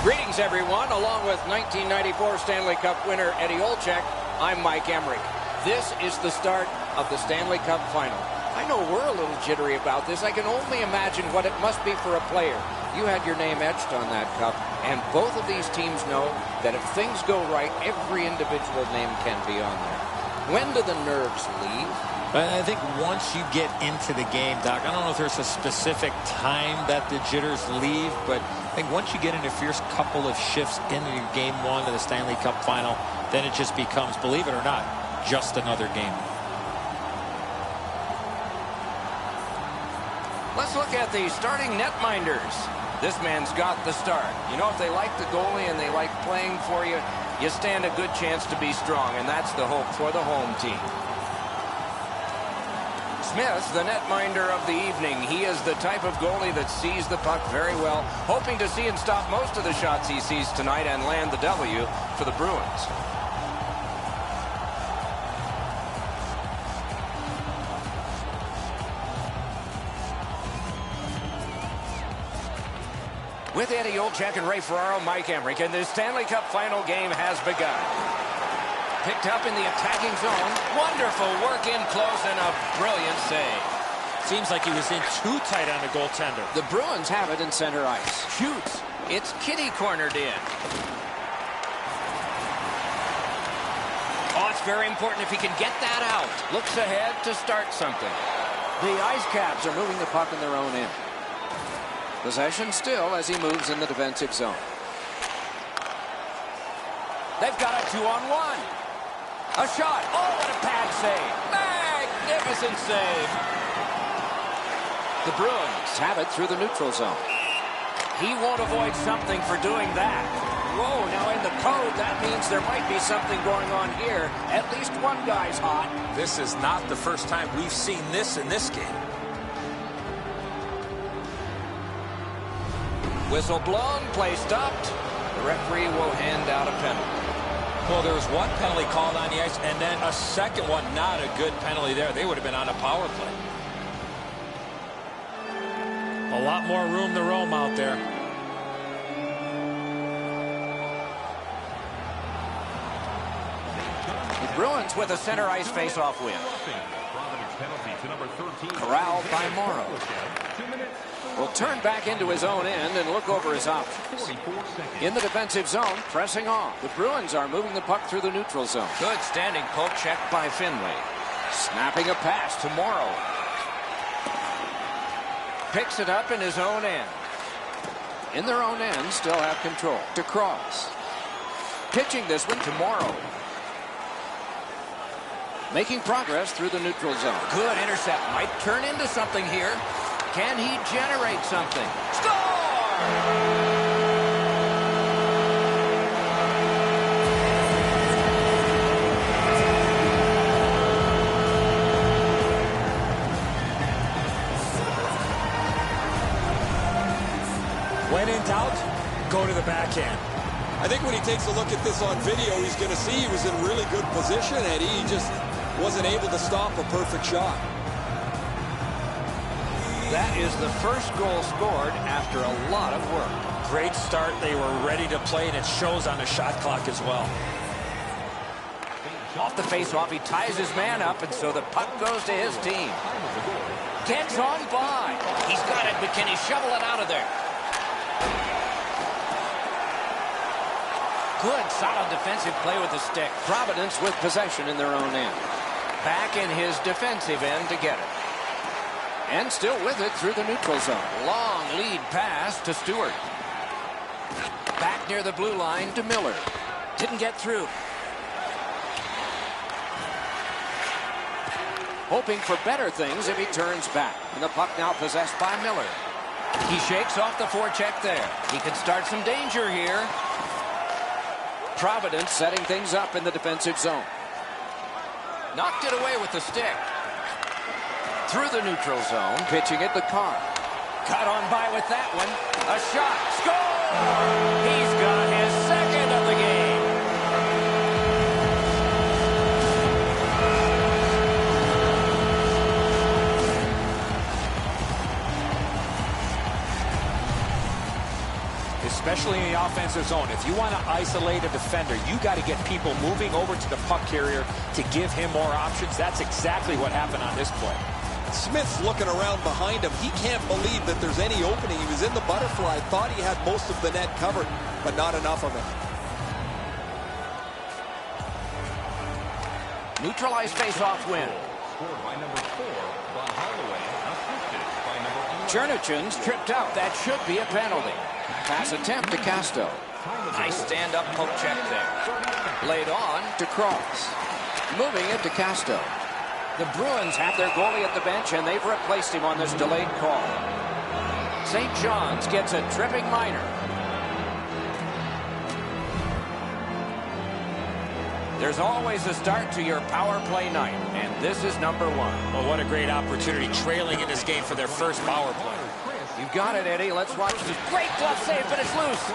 Greetings, everyone. Along with 1994 Stanley Cup winner Eddie Olczyk, I'm Mike Emrick. This is the start of the Stanley Cup final. I know we're a little jittery about this. I can only imagine what it must be for a player. You had your name etched on that cup, and both of these teams know that if things go right, every individual name can be on there. When do the nerves leave? I think once you get into the game, Doc, I don't know if there's a specific time that the jitters leave, but I think once you get into a fierce couple of shifts into game one of the Stanley Cup final, then it just becomes, believe it or not, just another game. Let's look at the starting netminders. This man's got the start. You know, if they like the goalie and they like playing for you, you stand a good chance to be strong, and that's the hope for the home team. Smith, the netminder of the evening. He is the type of goalie that sees the puck very well, hoping to see and stop most of the shots he sees tonight and land the W for the Bruins. With Eddie Olczyk and Ray Ferraro, Mike Emrick, and the Stanley Cup final game has begun. Picked up in the attacking zone. Wonderful work in close and a brilliant save. Seems like he was in too tight on the goaltender. The Bruins have it in center ice. Shoots. It's kitty cornered in. Oh, it's very important if he can get that out. Looks ahead to start something. The Ice Caps are moving the puck in their own end. Possession still as he moves in the defensive zone. They've got a 2-on-1. A shot. Oh, what a pad save. Magnificent save. The Bruins have it through the neutral zone. He won't avoid something for doing that. Whoa, now in the code, that means there might be something going on here. At least one guy's hot. This is not the first time we've seen this in this game. Whistle blown, play stopped. The referee will hand out a penalty. Well, there was one penalty called on the ice, and then a second one. Not a good penalty there. They would have been on a power play. A lot more room to roam out there. The Bruins with a center ice face-off win. Corralled by Morrow. Will turn back into his own end and look over his options. In the defensive zone, pressing on. The Bruins are moving the puck through the neutral zone. Good standing poke check by Finley. Snapping a pass to Morrow. Picks it up in his own end. In their own end, still have control. To Cross. Pitching this one to Morrow. Making progress through the neutral zone. Good intercept. Might turn into something here. Can he generate something? Score! When in doubt, go to the backhand. I think when he takes a look at this on video, he's going to see he was in really good position, Eddie. He just wasn't able to stop a perfect shot. That is the first goal scored after a lot of work. Great start. They were ready to play, and it shows on the shot clock as well. Off the face-off, he ties his man up, and so the puck goes to his team. Gets on by. He's got it, but can he shovel it out of there? Good, solid defensive play with the stick. Providence with possession in their own end. Back in his defensive end to get it. And still with it through the neutral zone. Long lead pass to Stewart. Back near the blue line to Miller. Didn't get through. Hoping for better things if he turns back. And the puck now possessed by Miller. He shakes off the forecheck there. He could start some danger here. Providence setting things up in the defensive zone. Knocked it away with the stick. Through the neutral zone, pitching it to Carr. Cut on by with that one. A shot. Score! He's got his second of the game. especially in the offensive zone. If you want to isolate a defender, you got to get people moving over to the puck carrier to give him more options. That's exactly what happened on this play. Smith's looking around behind him. He can't believe that there's any opening. He was in the butterfly, thought he had most of the net covered, but not enough of it. Neutralized face-off win. Chernachin's tripped out. That should be a penalty. Pass attempt to Casto. Nice stand-up poke check there. Laid on to Cross. Moving it to Casto. The Bruins have their goalie at the bench, and they've replaced him on this delayed call. St. John's gets a tripping minor. There's always a start to your power play night, and this is number one. Well, what a great opportunity, trailing in this game for their first power play. You got it, Eddie. Let's watch this. Great glove save, but it's loose.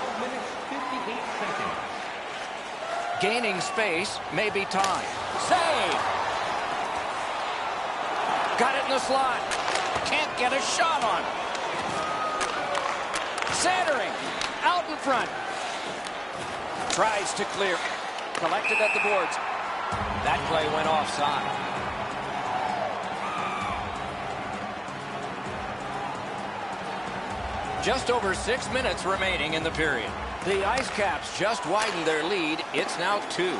Gaining space, maybe time. Save! Got it in the slot. Can't get a shot on. Centering. Out in front. Tries to clear. Collected at the boards. That play went offside. Just over 6 minutes remaining in the period. The Ice Caps just widened their lead. It's now 2.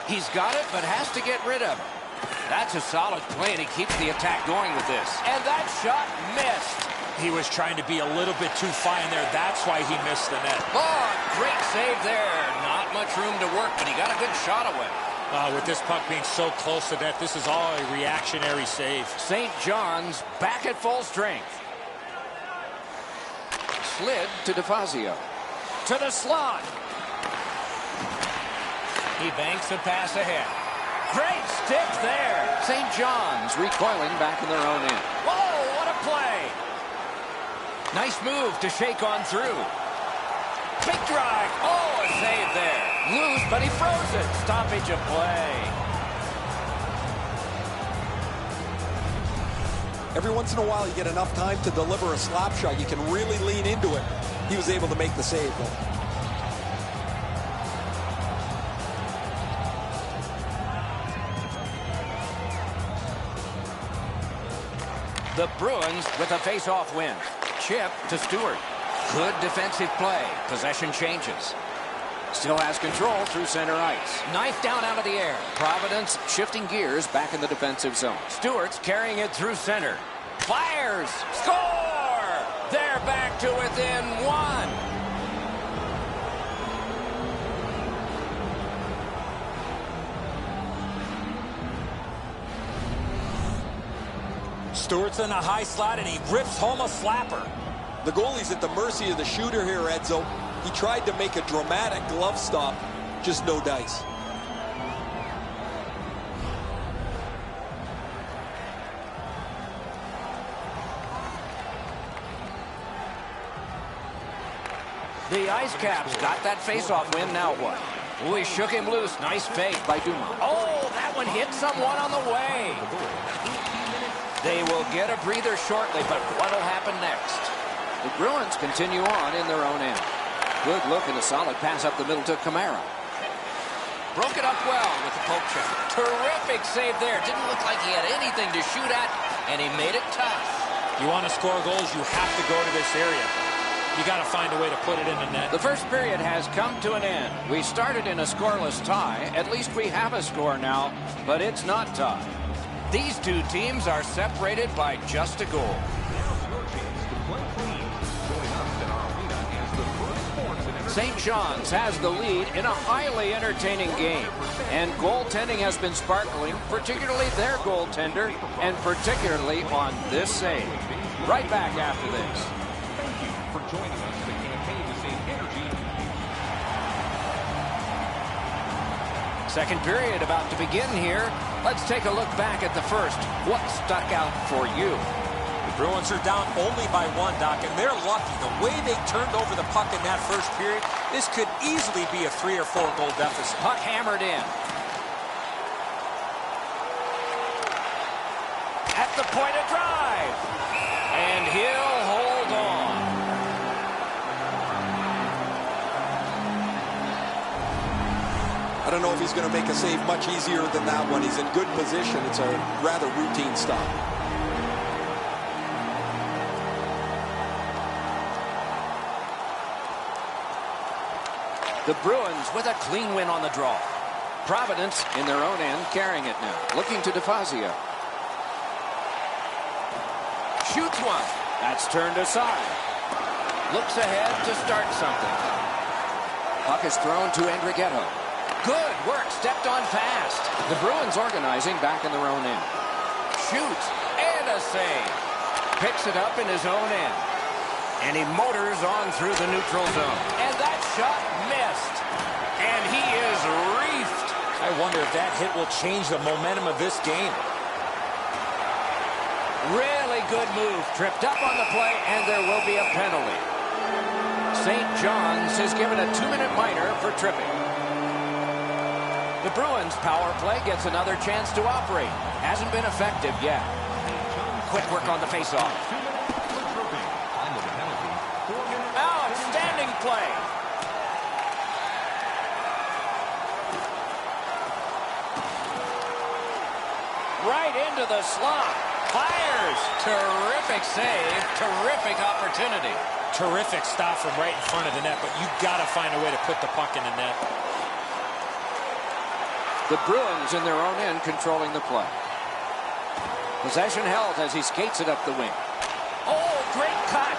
He's got it, but has to get rid of it. That's a solid play, and he keeps the attack going with this. And that shot missed. He was trying to be a little bit too fine there. That's why he missed the net. Oh, great save there. Not much room to work, but he got a good shot away. With this puck being so close to net, this is all a reactionary save. St. John's back at full strength. Slid to DeFazio. To the slot. He banks a pass ahead. Great stick there. St. John's recoiling back in their own end. Whoa, what a play. Nice move to shake on through. Big drive. Oh, a save there. Loose, but he froze it. Stoppage of play. Every once in a while, you get enough time to deliver a slap shot. You can really lean into it. He was able to make the save, though. The Bruins with a face-off win. Chip to Stewart. Good defensive play. Possession changes. Still has control through center ice. Knife down out of the air. Providence shifting gears back in the defensive zone. Stewart's carrying it through center. Fires. Score! They're back to within 1. Stewart's in a high slot, and he rips home a slapper. The goalie's at the mercy of the shooter here, Edzo. He tried to make a dramatic glove stop, just no dice. The Ice Caps got that face-off win. Now what? Oh, he shook him loose. Nice fake by Dumas. Oh, that one hit someone on the way. They will get a breather shortly, but what'll happen next? The Bruins continue on in their own end. Good look and a solid pass up the middle to Camara. Broke it up well with the poke check. Terrific save there. Didn't look like he had anything to shoot at, and he made it tough. You want to score goals, you have to go to this area. You got to find a way to put it in the net. The first period has come to an end. We started in a scoreless tie. At least we have a score now, but it's not tied. These two teams are separated by just a goal. St. John's has the lead in a highly entertaining game. And goaltending has been sparkling, particularly their goaltender, and particularly on this save. Right back after this. Thank you for joining us in the campaign to save energy. Second period about to begin here. Let's take a look back at the first. What stuck out for you? The Bruins are down only by 1, Doc, and they're lucky. The way they turned over the puck in that first period, this could easily be a 3 or 4 goal deficit. Puck hammered in. At the point of drive. And he'll hold on. know if he's going to make a save much easier than that one. He's in good position. It's a rather routine stop. The Bruins with a clean win on the draw. Providence in their own end carrying it now. Looking to DeFazio. Shoots one. That's turned aside. Looks ahead to start something. Puck is thrown to Andrighetto. Good work. Stepped on fast. The Bruins organizing back in their own end. Shoots and a save. Picks it up in his own end. And he motors on through the neutral zone. And that shot missed. And he is reefed. I wonder if that hit will change the momentum of this game. Really good move. Tripped up on the play, and there will be a penalty. St. John's has given a 2-minute minor for tripping. The Bruins power play gets another chance to operate. Hasn't been effective yet. Quick work on the faceoff. Outstanding play. Right into the slot. Fires. Terrific save. Terrific opportunity. Terrific stop from right in front of the net, but you've got to find a way to put the puck in the net. The Bruins in their own end controlling the play. Possession held as he skates it up the wing. Oh, great cut.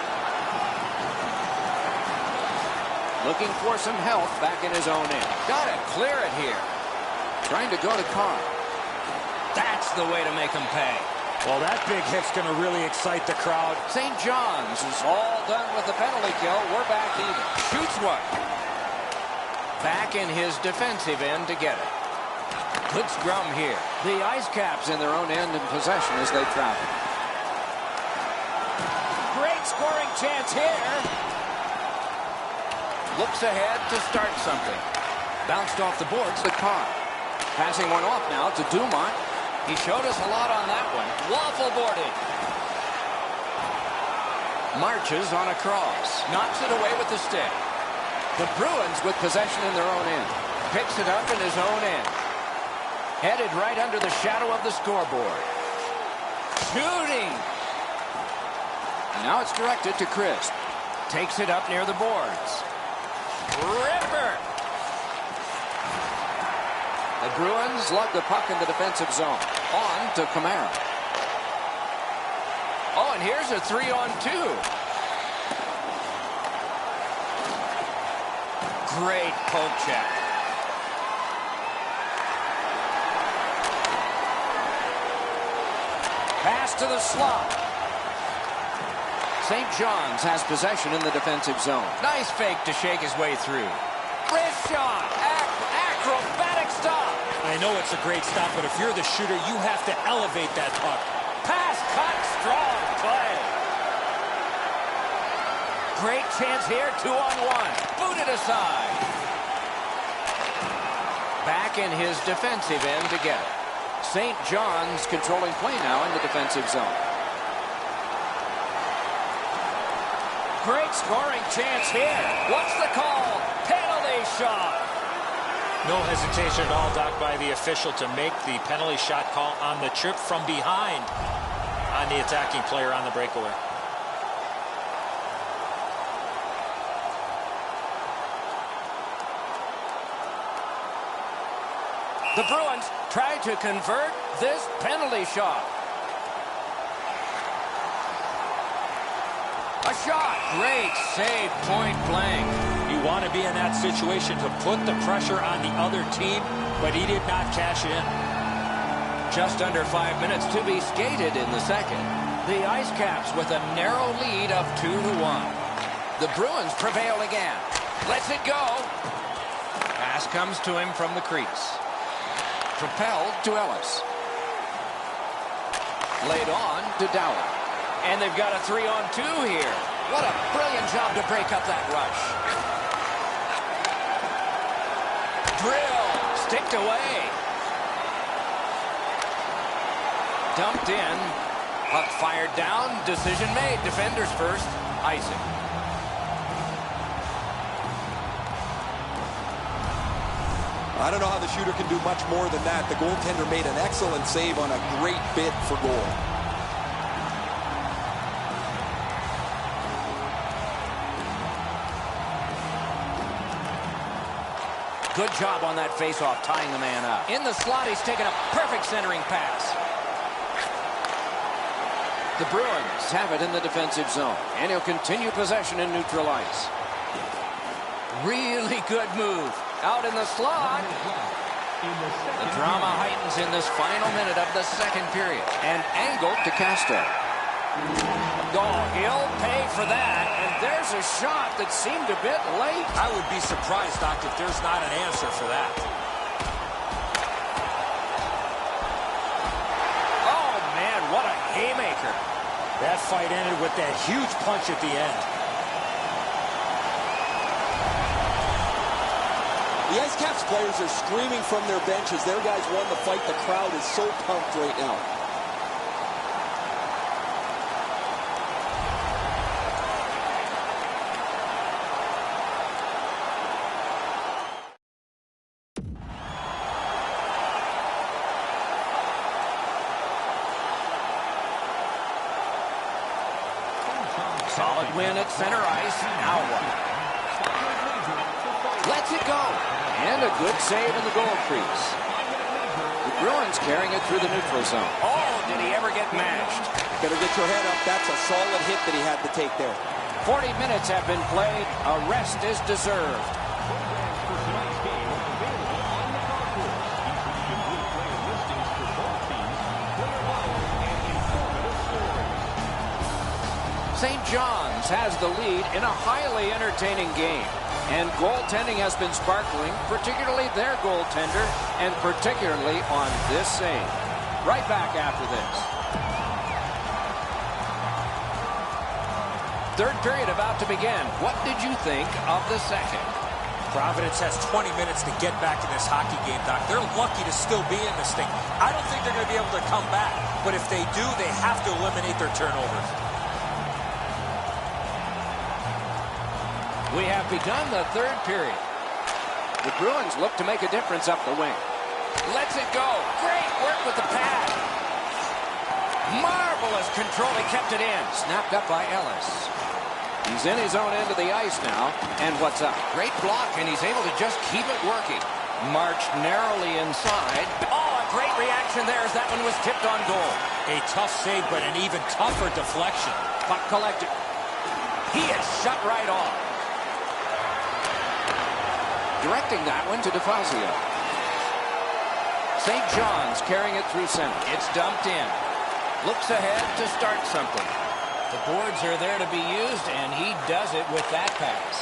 Looking for some help back in his own end. Got it. Clear it here. Trying to go to Carr. That's the way to make him pay. Well, that big hit's going to really excite the crowd. St. John's is all done with the penalty kill. We're back even. Shoots one. Back in his defensive end to get it. Good scrum here. The Ice Caps in their own end in possession as they travel. Great scoring chance here. Looks ahead to start something. Bounced off the boards to Carr. Passing one off now to Dumont. He showed us a lot on that one. Waffle boarded. Marches on a cross. Knocks it away with the stick. The Bruins with possession in their own end. Picks it up in his own end. Headed right under the shadow of the scoreboard. Shooting. And now it's directed to Crisp. Takes it up near the boards. Ripper. The Bruins lug the puck in the defensive zone. On to Kamara. Oh, and here's a 3-on-2. Great poke check. Pass to the slot. St. John's has possession in the defensive zone. Nice fake to shake his way through. Wrist shot. Acrobatic stop. I know it's a great stop, but if you're the shooter, you have to elevate that puck. Pass cut. Strong play. Great chance here. 2-on-1. Booted aside. Back in his defensive end to get it. St. John's controlling play now in the defensive zone. Great scoring chance here. What's the call? Penalty shot. No hesitation at all, Doc, by the official to make the penalty shot call on the trip from behind on the attacking player on the breakaway. The Bruins try to convert this penalty shot. A shot. Great save, point blank. You want to be in that situation to put the pressure on the other team, but he did not cash in. Just under 5 minutes to be skated in the second. The Ice Caps with a narrow lead of 2-1. The Bruins prevail again. Lets it go. Pass comes to him from the crease. Propelled to Ellis. Laid on to Dowler. And they've got a 3-on-2 here. What a brilliant job to break up that rush. Drill. Sticked away. Dumped in. Puck fired down. Decision made. Defenders first. Icing. I don't know how the shooter can do much more than that. The goaltender made an excellent save on a great bid for goal. Good job on that faceoff, tying the man up. In the slot, he's taken a perfect centering pass. The Bruins have it in the defensive zone, and he'll continue possession in neutral ice. Really good move. Out in the slot. The drama heightens in this final minute of the second period. And angled to Castro. Oh, he'll pay for that. And there's a shot that seemed a bit late. I would be surprised, Doc, if there's not an answer for that. Oh, man, what a haymaker. That fight ended with that huge punch at the end. The Ice Caps players are screaming from their benches. Their guys won the fight. The crowd is so pumped right now. Solid win at center ice. Now what? Lets it go. And a good save in the goal crease. The Bruins carrying it through the neutral zone. Oh, did he ever get mashed? Better get your head up. That's a solid hit that he had to take there. 40 minutes have been played. A rest is deserved. St. John's has the lead in a highly entertaining game. And goaltending has been sparkling, particularly their goaltender, and particularly on this save. Right back after this. Third period about to begin. What did you think of the second? Providence has 20 minutes to get back in this hockey game, Doc. They're lucky to still be in this thing. I don't think they're going to be able to come back. But if they do, they have to eliminate their turnovers. We have begun the third period. The Bruins look to make a difference up the wing. Lets it go. Great work with the pad. Marvelous control. He kept it in. Snapped up by Ellis. He's in his own end of the ice now. And what's up? Great block, and he's able to just keep it working. Marched narrowly inside. Oh, a great reaction there as that one was tipped on goal. A tough save, but an even tougher deflection. Puck collected. He is shut right off. Directing that one to DeFazio. St. John's carrying it through center. It's dumped in. Looks ahead to start something. The boards are there to be used, and he does it with that pass.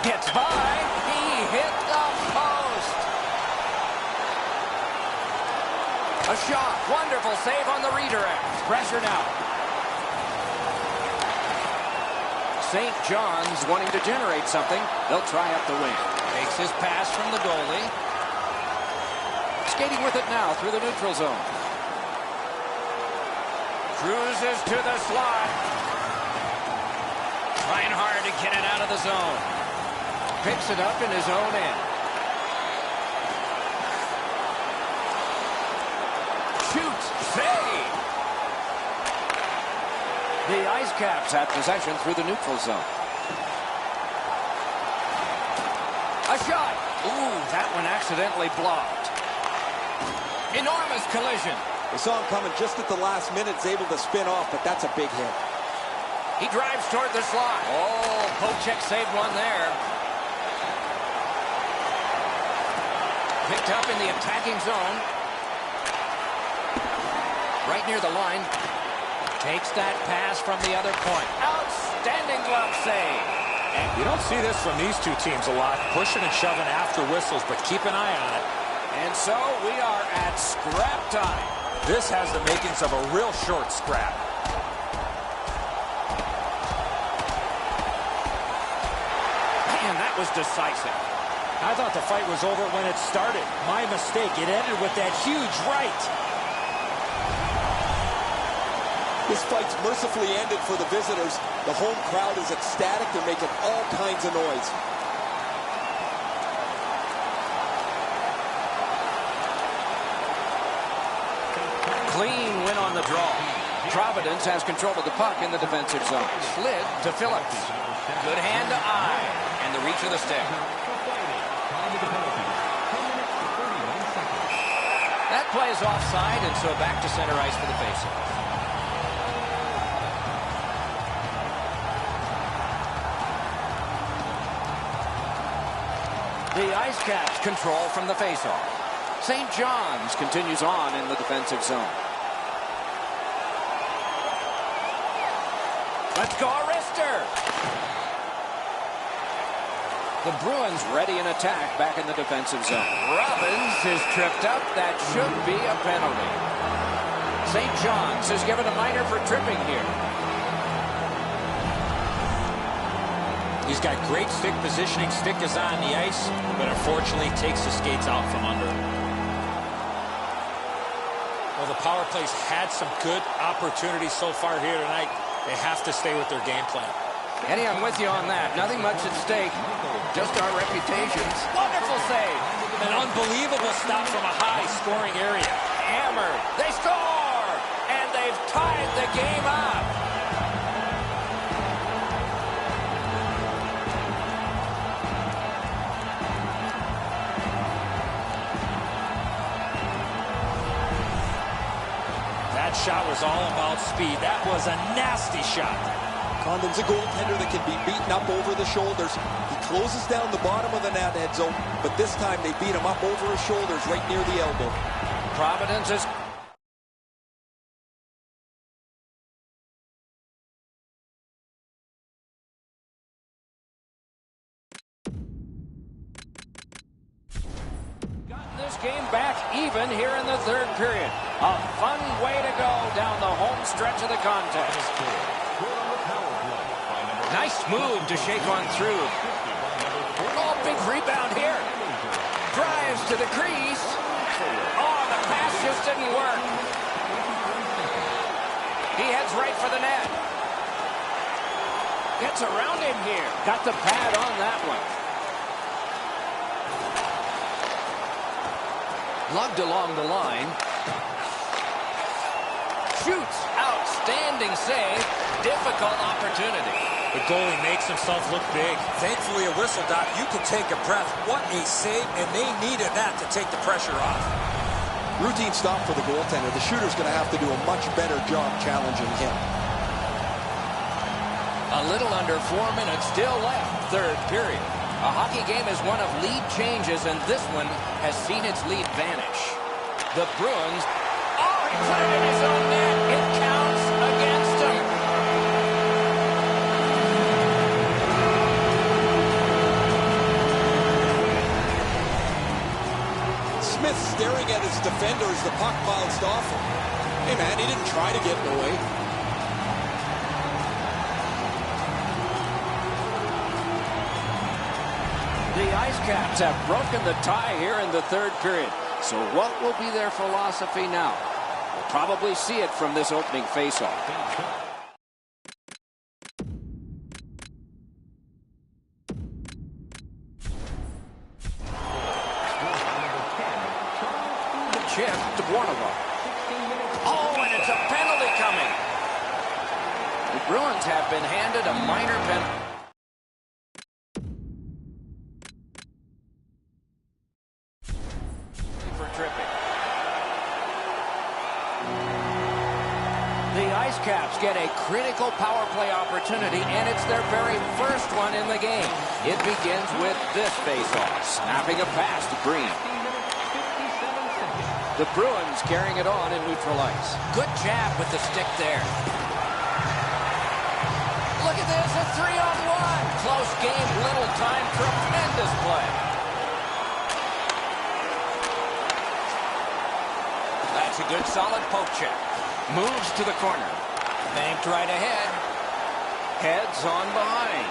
Gets by. He hit the post. A shot. Wonderful save on the redirect. Pressure now. St. John's wanting to generate something. They'll try up the wing. Takes his pass from the goalie. Skating with it now through the neutral zone. Cruises to the slot. Trying hard to get it out of the zone. Picks it up in his own end. Shoots. Save. The Ice Caps have possession through the neutral zone. A shot. Ooh, that one accidentally blocked. Enormous collision. We saw him coming just at the last minute. He's able to spin off, but that's a big hit. He drives toward the slot. Oh, Pochek saved one there. Picked up in the attacking zone. Right near the line. Takes that pass from the other point. Outstanding glove save. And you don't see this from these two teams a lot. Pushing and shoving after whistles, but keep an eye on it. And so we are at scrap time. This has the makings of a real short scrap. Man, that was decisive. I thought the fight was over when it started. My mistake. It ended with that huge right. This fight's mercifully ended for the visitors. The home crowd is ecstatic. They're making all kinds of noise. Clean win on the draw. Providence has control of the puck in the defensive zone. Slid to Phillips. Good hand to eye. And the reach of the stick. That play is offside, and so back to center ice for the faceoff. The Ice Caps control from the faceoff. St. John's continues on in the defensive zone. Let's go, Arister! The Bruins ready in attack back in the defensive zone. Robbins is tripped up. That should be a penalty. St. John's is given a minor for tripping here. He's got great stick positioning. Stick is on the ice, but unfortunately takes the skates out from under. Well, the power play's had some good opportunities so far here tonight. They have to stay with their game plan. Eddie, I'm with you on that. Nothing much at stake. Just our reputations. Wonderful save. An unbelievable stop from a high-scoring area. Hammered. They score! And they've tied the game up. That shot was all about speed. That was a nasty shot. Condon's a goaltender that can be beaten up over the shoulders. He closes down the bottom of the net, Edzo, but this time they beat him up over his shoulders right near the elbow. Providence is... gotten this game back even here in the third period. A fun way to go down the home stretch of the contest. Nice move to shake on through. Oh, big rebound here. Drives to the crease. Oh, the pass just didn't work. He heads right for the net. Gets around him here. Got the pad on that one. Lugged along the line. Shoots. Outstanding save. Difficult opportunity. The goalie makes himself look big. Thankfully, a whistle, Doc. You can take a breath. What a save, and they needed that to take the pressure off. Routine stop for the goaltender. The shooter's going to have to do a much better job challenging him. A little under 4 minutes still left, third period. A hockey game is one of lead changes, and this one has seen its lead vanish. The Bruins... Oh, he put it in his own net. It counts against him. Smith staring at his defender as the puck bounced off him. Hey, man, he didn't try to get in the way. The Ice Caps have broken the tie here in the third period. So what will be their philosophy now? We'll probably see it from this opening faceoff. Chip to Bornova. Oh, and it's a penalty coming. The Bruins have been handed a minor penalty. For tripping. The Ice Caps get a critical power play opportunity, and it's their very first one in the game. It begins with this faceoff. Snapping a pass to Green. The Bruins carrying it on in neutral ice. Good jab with the stick there. Look at this, a 3-on-1. Close game, little time, tremendous play. That's a good solid poke check. Moves to the corner. Banked right ahead. Heads on behind.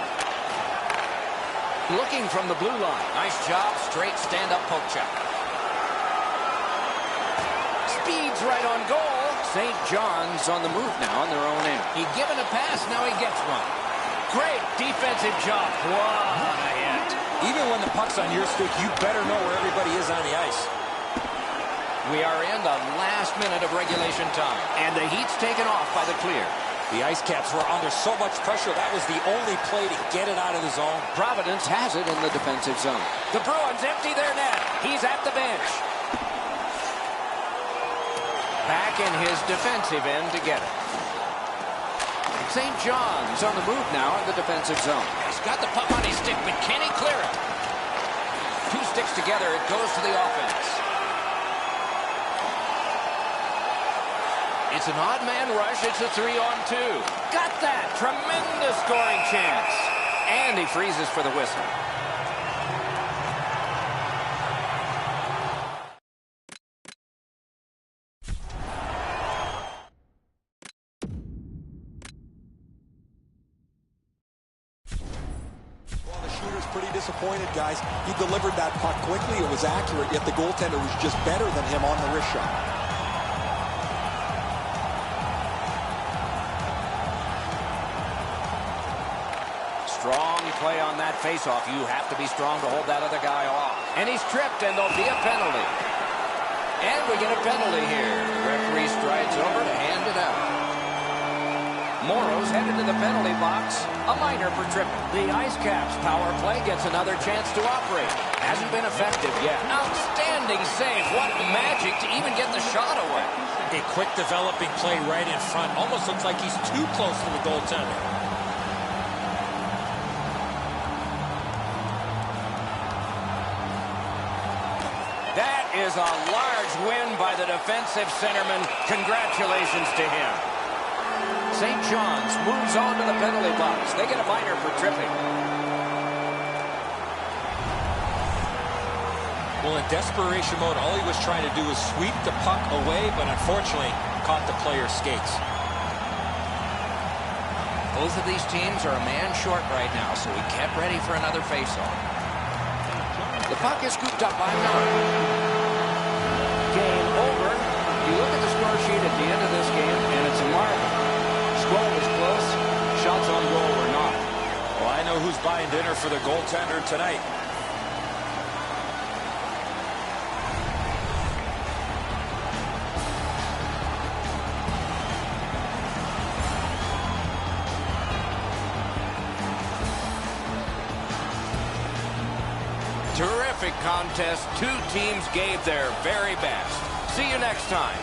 Looking from the blue line. Nice job, straight stand-up poke check. Speeds right on goal, St. John's on the move now on their own end. He given a pass, now he gets one. Great defensive job. What a hit. Even when the puck's on your stick, you better know where everybody is on the ice. We are in the last minute of regulation time, and the Heat's taken off by the clear. The Ice Caps were under so much pressure, that was the only play to get it out of the zone. Providence has it in the defensive zone. The Bruins empty their net. He's at the bench. Back in his defensive end to get it. St. John's on the move now in the defensive zone. He's got the puck on his stick, but can he clear it? Two sticks together, it goes to the offense. It's an odd man rush. It's a 3-on-2. Got that. Tremendous scoring chance. And he freezes for the whistle. Well, the shooter's pretty disappointed, guys. He delivered that puck quickly. It was accurate, yet the goaltender was just better than him on the wrist shot. Strong play on that faceoff. You have to be strong to hold that other guy off. And he's tripped, and there'll be a penalty. And we get a penalty here. The referee strides over to hand it out. Morrow's headed to the penalty box. A minor for tripping. The Ice Caps power play gets another chance to operate. Hasn't been effective yet. Outstanding save. What magic to even get the shot away. A quick developing play right in front. Almost looks like he's too close to the goaltender. That is a large win by the defensive centerman. Congratulations to him. St. John's moves on to the penalty box. They get a minor for tripping. Well, in desperation mode, all he was trying to do was sweep the puck away, but unfortunately caught the player's skates. Both of these teams are a man short right now, so we get ready for another faceoff. The puck is scooped up by Miller. Game over. You look at the score sheet at the end of this game, and it's a marvel. Score was close. Shots on goal were not. Well, I know who's buying dinner for the goaltender tonight. Terrific contest. Two teams gave their very best. See you next time.